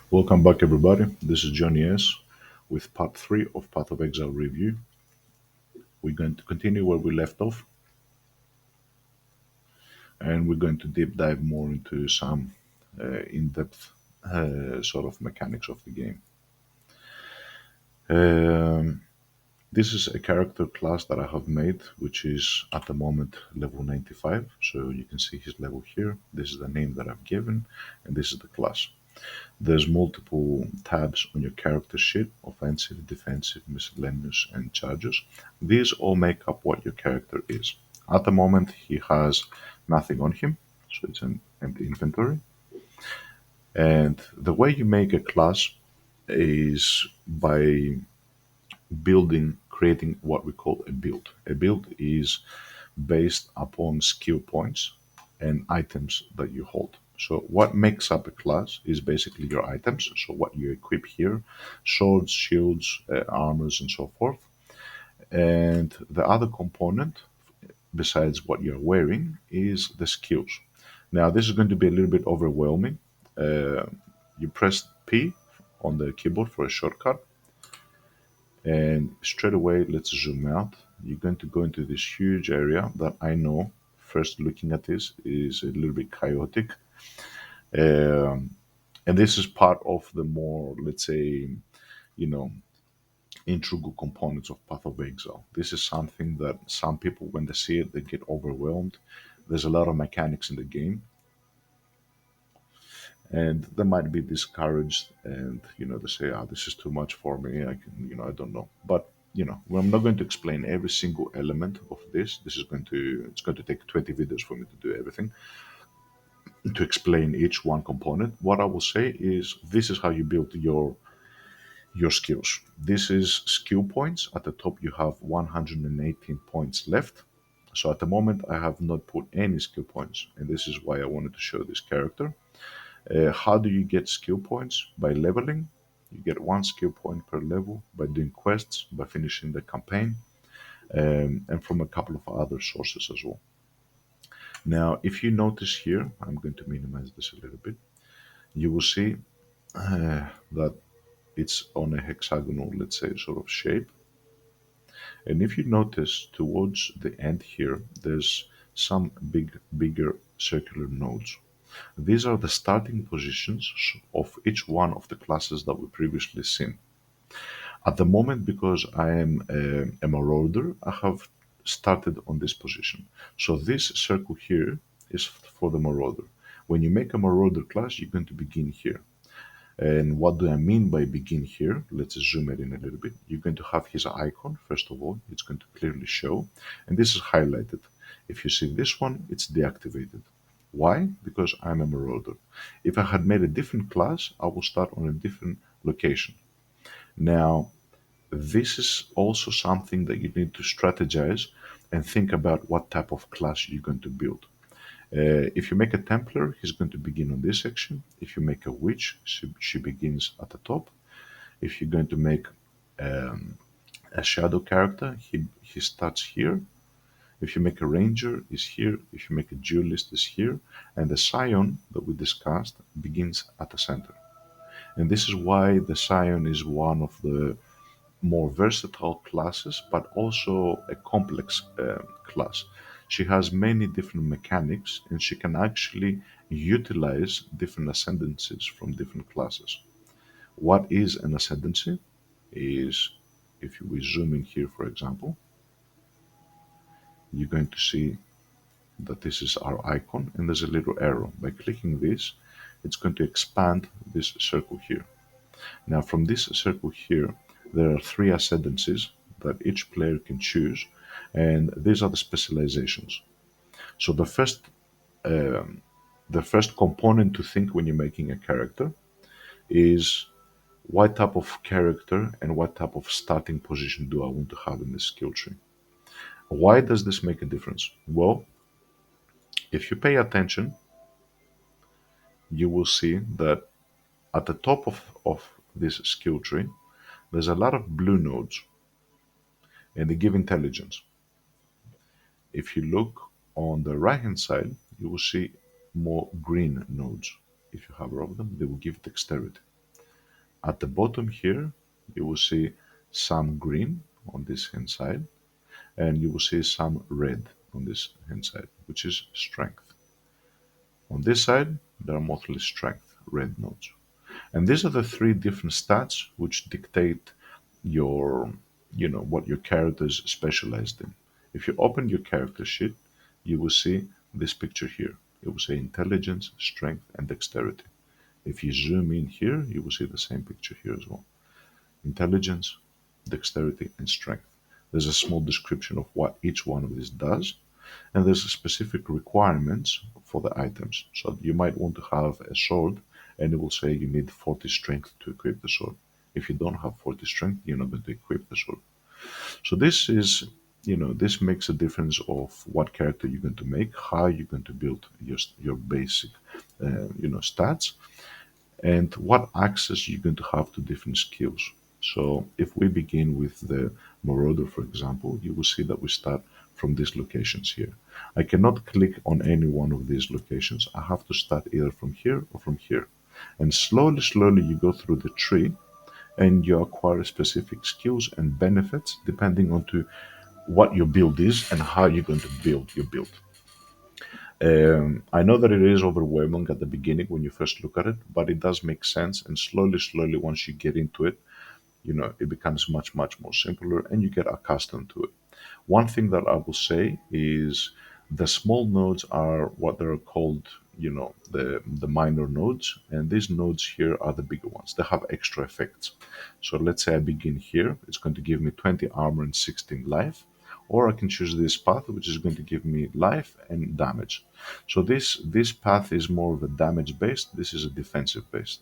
Welcome back, everybody. This is Johnny S. with part 3 of Path of Exile review. We're going to continue where we left off, and we're going to deep dive more into some in depth sort of mechanics of the game. Um, this is a character class that I have made, which is at the moment level 95. So you can see his level here. This is the name that I've given, and this is the class. There's multiple tabs on your character sheet: offensive, defensive, miscellaneous, and charges. These all make up what your character is. At the moment, he has nothing on him, so it's an empty inventory. And the way you make a class is by creating what we call a build. A build is based upon skill points and items that you hold. So what makes up a class is basically your items. So what you equip here: swords, shields, armors, and so forth. And the other component, besides what you're wearing, is the skills. Now this is going to be a little bit overwhelming. Uh, you press P on the keyboard for a shortcut, and straight away, let's zoom out. You're going to go into this huge area that I know, first looking at this, is a little bit chaotic. Um, and this is part of the more, let's say, you know, integral components of Path of Exile. This is something that some people, when they see it, they get overwhelmed. There's a lot of mechanics in the game, and they might be discouraged, and they say, "Ah, this is too much for me. I can, I don't know." But well, I'm not going to explain every single element of this. It's going to take 20 videos for me to do everything, to explain each one component. What I will say is this is how you build your skills. This is skill points. At the top, you have 118 points left. So at the moment, I have not put any skill points, and this is why I wanted to show this character. How do you get skill points? By leveling. You get one skill point per level by doing quests, by finishing the campaign, and from a couple of other sources as well. Now, if you notice here, I'm going to minimize this a little bit. You will see that it's on a hexagonal, let's say, sort of shape. And if you notice towards the end here, there's some bigger circular nodes. These are the starting positions of each one of the classes that we previously seen. At the moment, because I am a marauder, I have started on this position. So this circle here is for the marauder. When you make a marauder class, you're going to begin here. And what do I mean by begin here? Let's zoom it in a little bit. You're going to have his icon, first of all. It's going to clearly show. And this is highlighted. If you see this one, it's deactivated. Why? Because I'm a marauder. If I had made a different class, I will start on a different location. Now, this is also something that you need to strategize and think about what type of class you're going to build. If you make a Templar, he's going to begin on this section. If you make a Witch, she begins at the top. If you're going to make a Shadow character, he starts here. If you make a Ranger, is here. If you make a Duelist, is here. And the Scion that we discussed begins at the center. And this is why the Scion is one of the more versatile classes, but also a complex class. She has many different mechanics, and she can actually utilize different ascendancies from different classes. What is an ascendancy? Is if we zoom in here, for example, you're going to see that this is our icon, and there's a little arrow. By clicking this, it's going to expand this circle here. Now, from this circle here, there are three ascendancies that each player can choose, and these are the specializations. So the first component to think when you're making a character is what type of character and what type of starting position do I want to have in the skill tree. Why does this make a difference? Well, if you pay attention, you will see that at the top of this skill tree, there's a lot of blue nodes, and they give intelligence. If you look on the right hand side, you will see more green nodes. If you hover over them, they will give dexterity. At the bottom here, you will see some green on this hand side, and you will see some red on this hand side, which is strength. On this side, there are mostly strength, red nodes. And these are the three different stats which dictate your, what your character is specialized in. If you open your character sheet, you will see this picture here. It will say intelligence, strength, and dexterity. If you zoom in here, you will see the same picture here as well. Intelligence, dexterity, and strength. There's a small description of what each one of these does, and there's specific requirements for the items. So you might want to have a sword, and it will say you need 40 strength to equip the sword. If you don't have 40 strength, you're not going to equip the sword. So this is, this makes a difference of what character you're going to make, how you're going to build your basic, stats, and what access you're going to have to different skills. So if we begin with the Marauder, for example, you will see that we start from these locations here. I cannot click on any one of these locations. I have to start either from here or from here. And slowly, slowly you go through the tree and you acquire specific skills and benefits depending on to what your build is and how you're going to build your build. I know that it is overwhelming at the beginning when you first look at it, but it does make sense. And slowly, slowly, once you get into it, it becomes much, much more simpler and you get accustomed to it. One thing that I will say is the small nodes are what they're called, the minor nodes, and these nodes here are the bigger ones. They have extra effects. So let's say I begin here, it's going to give me 20 armor and 16 life, or I can choose this path, which is going to give me life and damage. So this path is more of a damage based. This is a defensive based.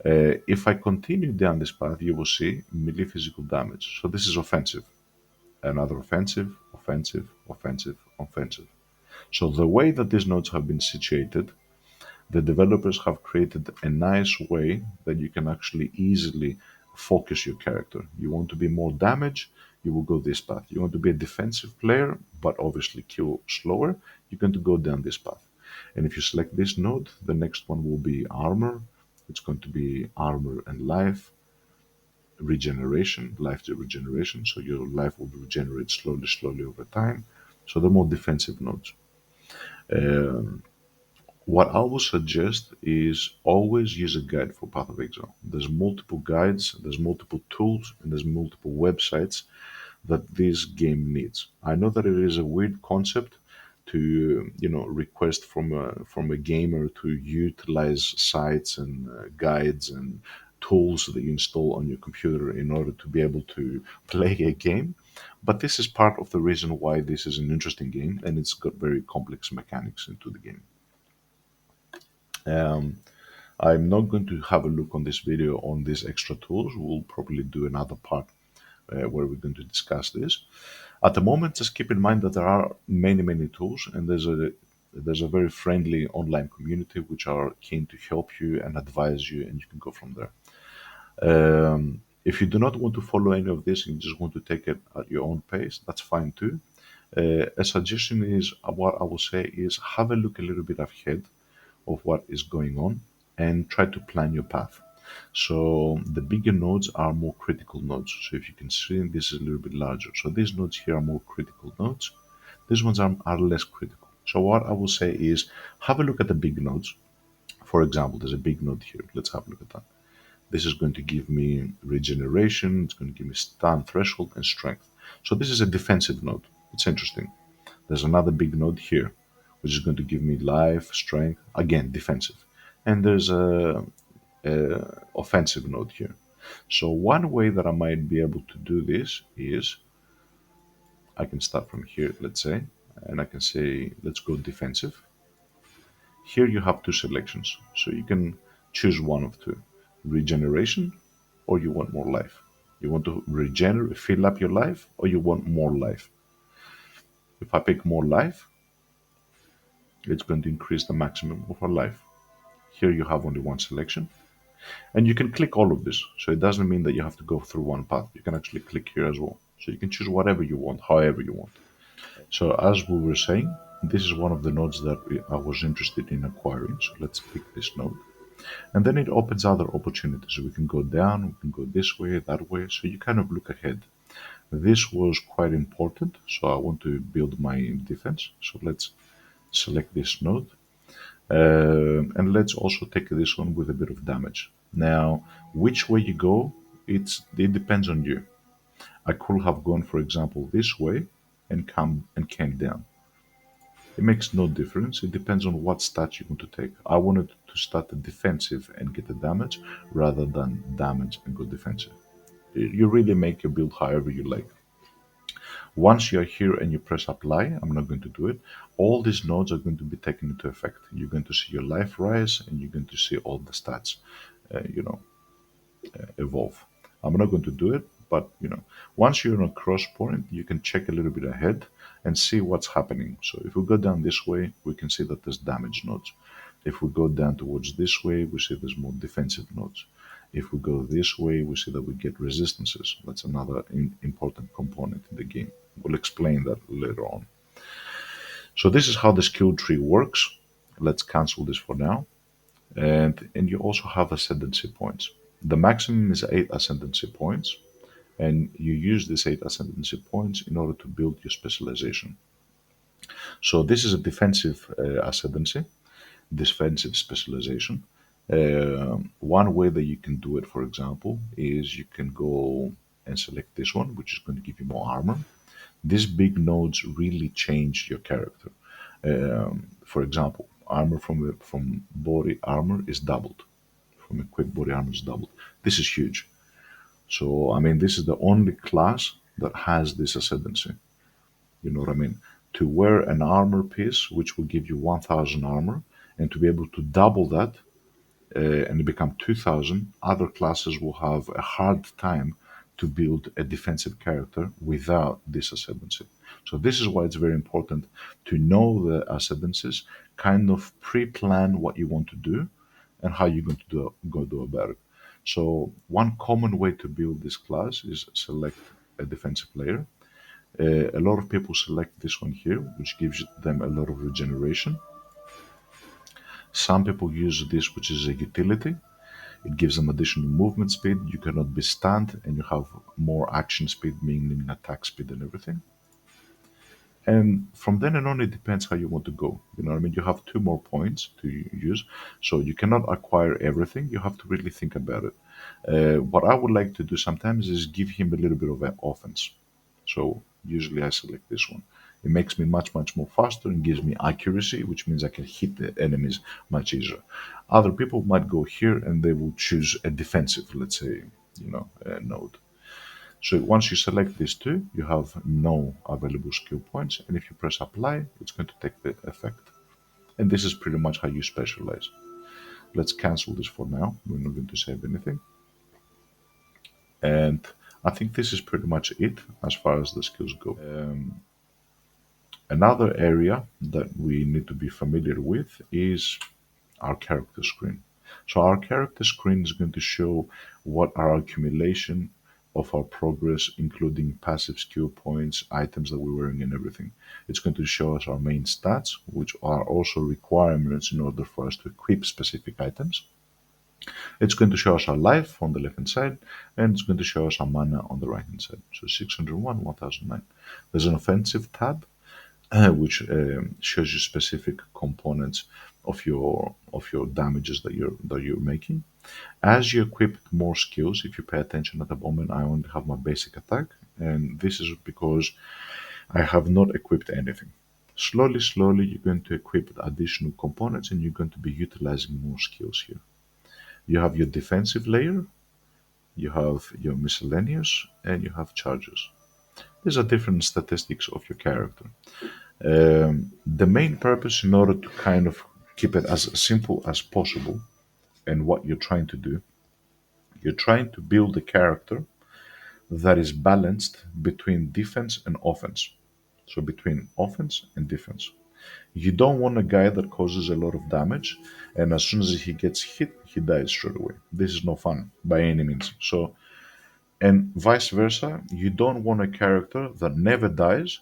If I continue down this path, you will see melee physical damage. So this is offensive. Another offensive, offensive, offensive, offensive. So the way that these nodes have been situated, the developers have created a nice way that you can actually easily focus your character. You want to be more damage, you will go this path. You want to be a defensive player, but obviously kill slower, you're going to go down this path. And if you select this node, the next one will be armor. It's going to be armor and life, regeneration, life regeneration. So your life will regenerate slowly, slowly over time. So the more defensive nodes. Um, what I will suggest is always use a guide for Path of Exile. There's multiple guides, there's multiple tools, and there's multiple websites that this game needs. I know that it is a weird concept to request from a gamer to utilize sites and guides and tools that you install on your computer in order to be able to play a game. But this is part of the reason why this is an interesting game, and it's got very complex mechanics into the game. Um, I'm not going to have a look on this video on these extra tools. We'll probably do another part where we're going to discuss this. At the moment, just keep in mind that there are many, many tools, and there's a very friendly online community which are keen to help you and advise you, and you can go from there. If you do not want to follow any of this and you just want to take it at your own pace, that's fine too. A suggestion is what I will say is have a look a little bit ahead of what is going on and try to plan your path. So the bigger nodes are more critical nodes. So if you can see, this is a little bit larger. So these nodes here are more critical nodes. These ones are less critical. So what I will say is have a look at the big nodes. For example, there's a big node here. Let's have a look at that. This is going to give me regeneration. It's going to give me stun threshold and strength. So this is a defensive node. It's interesting. There's another big node here, which is going to give me life, strength, again, defensive. And there's a offensive node here. So one way that I might be able to do this is I can start from here, let's say, and I can say, let's go defensive. Here you have two selections. So you can choose one of two, regeneration, or you want more life. You want to regenerate, fill up your life, or you want more life. If I pick more life, it's going to increase the maximum of our life. Here you have only one selection. And you can click all of this. So it doesn't mean that you have to go through one path. You can actually click here as well. So you can choose whatever you want, however you want. So as we were saying, this is one of the nodes that I was interested in acquiring. So let's pick this node. And then it opens other opportunities. We can go down, we can go this way, that way. So you kind of look ahead. This was quite important. So I want to build my defense. So let's select this node. And let's also take this one with a bit of damage. Now, which way you go, it depends on you. I could have gone, for example, this way and came down. It makes no difference. It depends on what stats you want to take. I wanted to start the defensive and get the damage rather than damage and go defensive. You really make your build however you like. Once you're here and you press apply, I'm not going to do it. All these nodes are going to be taken into effect. You're going to see your life rise and you're going to see all the stats, uh, you know, evolve. I'm not going to do it, but once you're on a cross point, you can check a little bit ahead and see what's happening. So if we go down this way, we can see that there's damage nodes. If we go down towards this way, we see there's more defensive nodes. If we go this way, we see that we get resistances. That's another important component in the game. We'll explain that later on. So this is how the skill tree works. Let's cancel this for now. And you also have ascendancy points. The maximum is 8 ascendancy points, and you use these 8 ascendancy points in order to build your specialization. So this is a defensive ascendancy, defensive specialization. One way that you can do it, for example, is you can go and select this one, which is going to give you more armor. These big nodes really change your character. For example, armor from body armor is doubled. From equipped body armor is doubled. This is huge. So I mean, this is the only class that has this ascendancy. You know what I mean? To wear an armor piece, which will give you 1,000 armor, and to be able to double that and become 2,000, other classes will have a hard time to build a defensive character without this ascendancy. So this is why it's very important to know the ascendancies, kind of pre-plan what you want to do and how you're going to go about it. So one common way to build this class is select a defensive player. A lot of people select this one here, which gives them a lot of regeneration. Some people use this, which is a utility. It gives them additional movement speed. You cannot be stunned, and you have more action speed, meaning attack speed and everything. And from then on, it depends how you want to go. You know what I mean? You have 2 more points to use, so you cannot acquire everything. You have to really think about it. What I would like to do sometimes is give him a little bit of an offense. So usually I select this one. It makes me much more faster and gives me accuracy, which means I can hit the enemies much easier. Other people might go here and they will choose a defensive, let's say, node. So once you select these two, you have no available skill points, and if you press apply, it's going to take the effect. And this is pretty much how you specialize. Let's cancel this for now. We're not going to save anything. And I think this is pretty much it as far as the skills go. Another area that we need to be familiar with is our character screen. So our character screen is going to show what our accumulation of our progress, including passive skill points, items that we're wearing, and everything. It's going to show us our main stats, which are also requirements in order for us to equip specific items. It's going to show us our life on the left hand side, and it's going to show us our mana on the right hand side. So 601, 1009. There's an offensive tab, which shows you specific components of your damages that you're making. As you equip more skills, if you pay attention at the moment, I only have my basic attack, and this is because I have not equipped anything. Slowly, you're going to equip additional components, and you're going to be utilizing more skills here. You have your defensive layer, you have your miscellaneous, and you have charges. These are different statistics of your character. The main purpose, in order to kind of keep it as simple as possible, and what you're trying to do, you're trying to build a character that is balanced between defense and offense. So between offense and defense. You don't want a guy that causes a lot of damage, and as soon as he gets hit, he dies straight away. This is no fun by any means. So, and vice versa, you don't want a character that never dies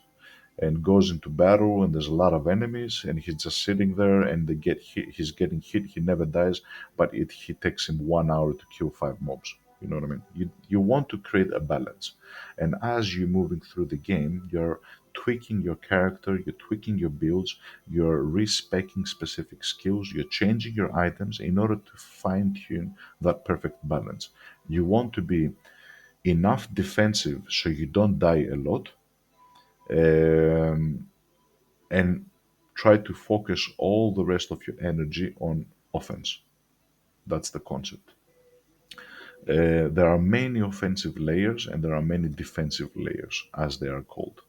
and goes into battle, and there's a lot of enemies, and he's just sitting there, and they get hit, he's getting hit, he never dies, but he takes him 1 hour to kill five mobs. You know what I mean? You want to create a balance, and as you're moving through the game, you're tweaking your character, you're tweaking your builds, you're respecing specific skills, you're changing your items in order to fine tune that perfect balance. You want to be enough defensive so you don't die a lot, um, and try to focus all the rest of your energy on offense. That's the concept. There are many offensive layers and there are many defensive layers, as they are called.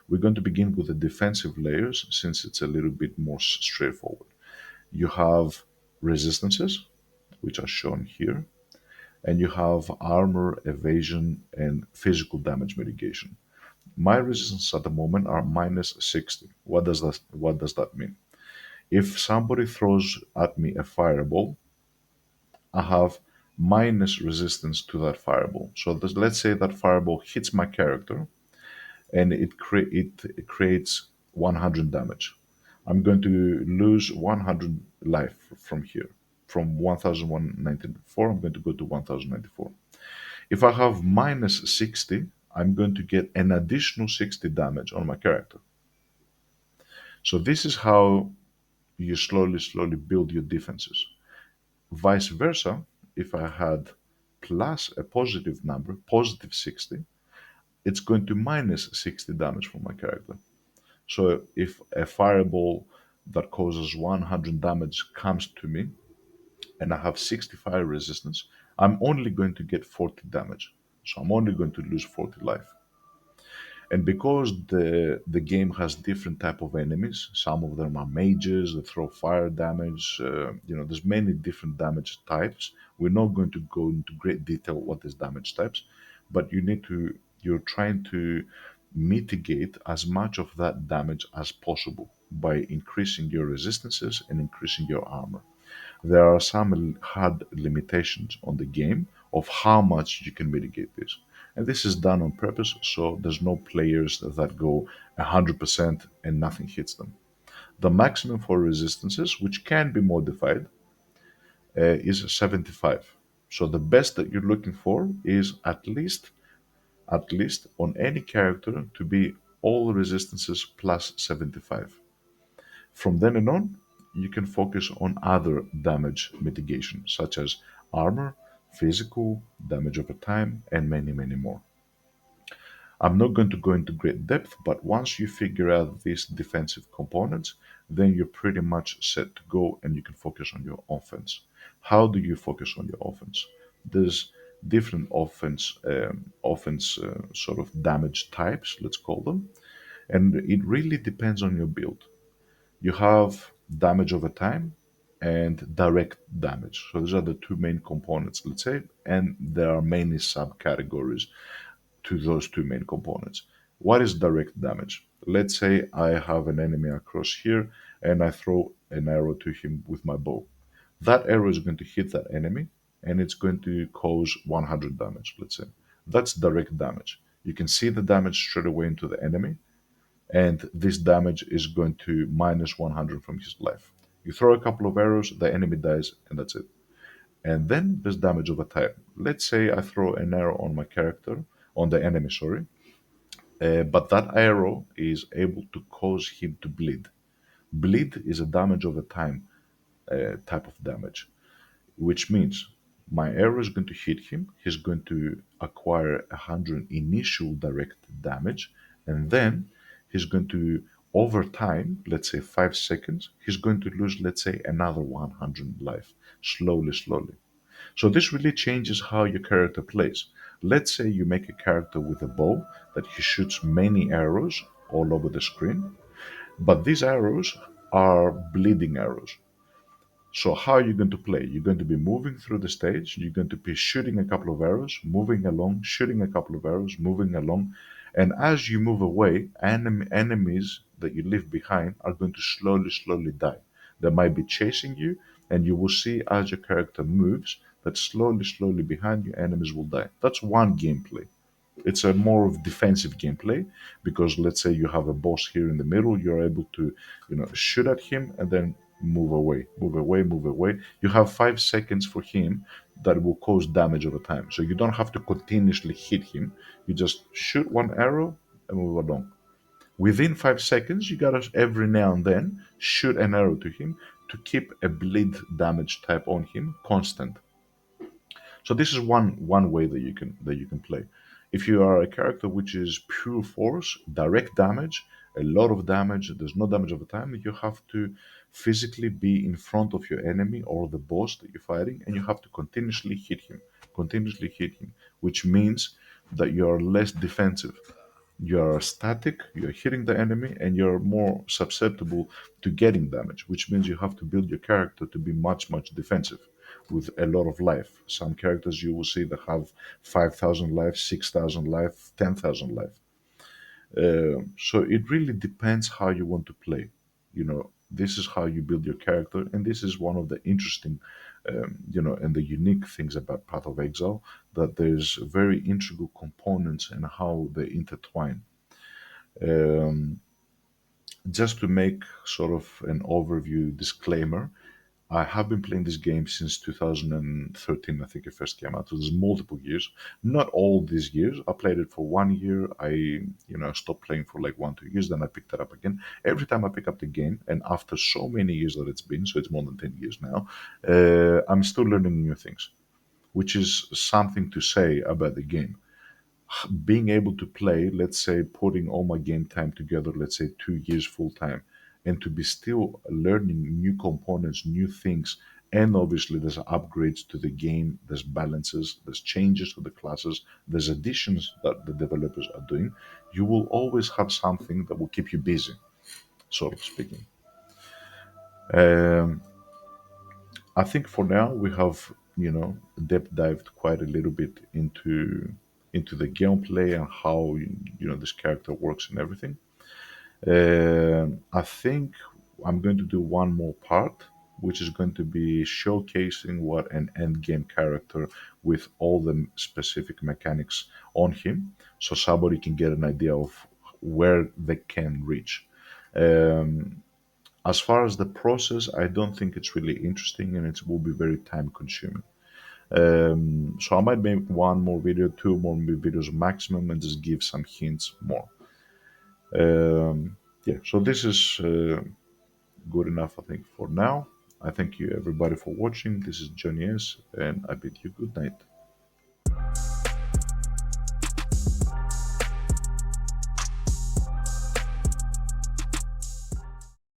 We're going to begin with the defensive layers since it's a little bit more straightforward. You have resistances, which are shown here, and you have armor, evasion, and physical damage mitigation. My resistance at the moment are minus 60. What does that mean? If somebody throws at me a fireball, I have minus resistance to that fireball. So let's say that fireball hits my character and it creates 100 damage. I'm going to lose 100 life from here. From 1194, I'm going to go to 1094. If I have minus 60, I'm going to get an additional 60 damage on my character. So this is how you slowly build your defenses. Vice versa, if I had plus a positive number, positive 60, it's going to minus 60 damage from my character. So if a fireball that causes 100 damage comes to me and I have 65 resistance, I'm only going to get 40 damage. So I'm only going to lose 40 life. And because the game has different type of enemies, some of them are mages that throw fire damage. There's many different damage types. We're not going to go into great detail what is damage types, but you're trying to mitigate as much of that damage as possible by increasing your resistances and increasing your armor. There are some hard limitations on the game of how much you can mitigate this. And this is done on purpose, so there's no players that go 100% and nothing hits them. The maximum for resistances, which can be modified, is 75. So the best that you're looking for is at least on any character to be all resistances plus 75. From then and on, you can focus on other damage mitigation, such as armor, physical, damage over time, and many, many more. I'm not going to go into great depth, but once you figure out these defensive components, then you're pretty much set to go and you can focus on your offense. How do you focus on your offense? There's different offense sort of damage types, let's call them, and it really depends on your build. You have damage over time and direct damage. So those are the two main components, let's say, and there are many subcategories to those two main components. What is direct damage? Let's say I have an enemy across here and I throw an arrow to him with my bow. That arrow is going to hit that enemy and it's going to cause 100 damage, let's say. That's direct damage. You can see the damage straight away into the enemy, and this damage is going to minus 100 from his life. You throw a couple of arrows, the enemy dies, and that's it. And then there's damage over time. Let's say I throw an arrow on my character, on the enemy, sorry, but that arrow is able to cause him to bleed. Bleed is a damage over time type of damage, which means my arrow is going to hit him. He's going to acquire 100 initial direct damage, and then he's going to, over time, let's say 5 seconds, he's going to lose, let's say, another 100 life, slowly. So this really changes how your character plays. Let's say you make a character with a bow that he shoots many arrows all over the screen, but these arrows are bleeding arrows. So how are you going to play? You're going to be moving through the stage. You're going to be shooting a couple of arrows, moving along, shooting a couple of arrows, moving along. And as you move away, enemies that you leave behind are going to slowly die. They might be chasing you, and you will see as your character moves that slowly behind you, enemies will die. That's one gameplay. It's a more of defensive gameplay because let's say you have a boss here in the middle, you're able to, shoot at him and then move away, move away, move away. You have 5 seconds for him that will cause damage over time. So you don't have to continuously hit him. You just shoot one arrow and move along. Within 5 seconds, you gotta every now and then shoot an arrow to him to keep a bleed damage type on him constant. So this is one way that you can play. If you are a character which is pure force, direct damage, a lot of damage, there's no damage over time, you have to physically be in front of your enemy or the boss that you're fighting, and you have to continuously hit him, which means that you are less defensive. You're static, you're hitting the enemy, and you're more susceptible to getting damage, which means you have to build your character to be much, much defensive with a lot of life. Some characters you will see that have 5,000 life, 6,000 life, 10,000 life. So it really depends how you want to play. This is how you build your character, and this is one of the interesting, and the unique things about Path of Exile, that there's very integral components and how they intertwine. Um, just to make sort of an overview disclaimer, I have been playing this game since 2013. I think it first came out. So there's multiple years. Not all these years. I played it for 1 year. I stopped playing for like 1, 2 years. Then I picked it up again. Every time I pick up the game, and after so many years that it's been, so it's more than 10 years now, I'm still learning new things, which is something to say about the game. Being able to play, let's say, putting all my game time together, let's say 2 years full time, and to be still learning new components, new things, and obviously there's upgrades to the game, there's balances, there's changes to the classes, there's additions that the developers are doing. You will always have something that will keep you busy, sort of speaking. Um, I think for now we have, depth dived quite a little bit into the gameplay and how this character works and everything. I think I'm going to do one more part, which is going to be showcasing what an end game character with all the specific mechanics on him, so somebody can get an idea of where they can reach. Um, as far as the process, I don't think it's really interesting and it will be very time consuming. So I might make one more video, two more videos maximum, and just give some hints more. Yeah, so this is good enough, I think, for now. I thank you everybody for watching. This is Johnny S, and I bid you good night.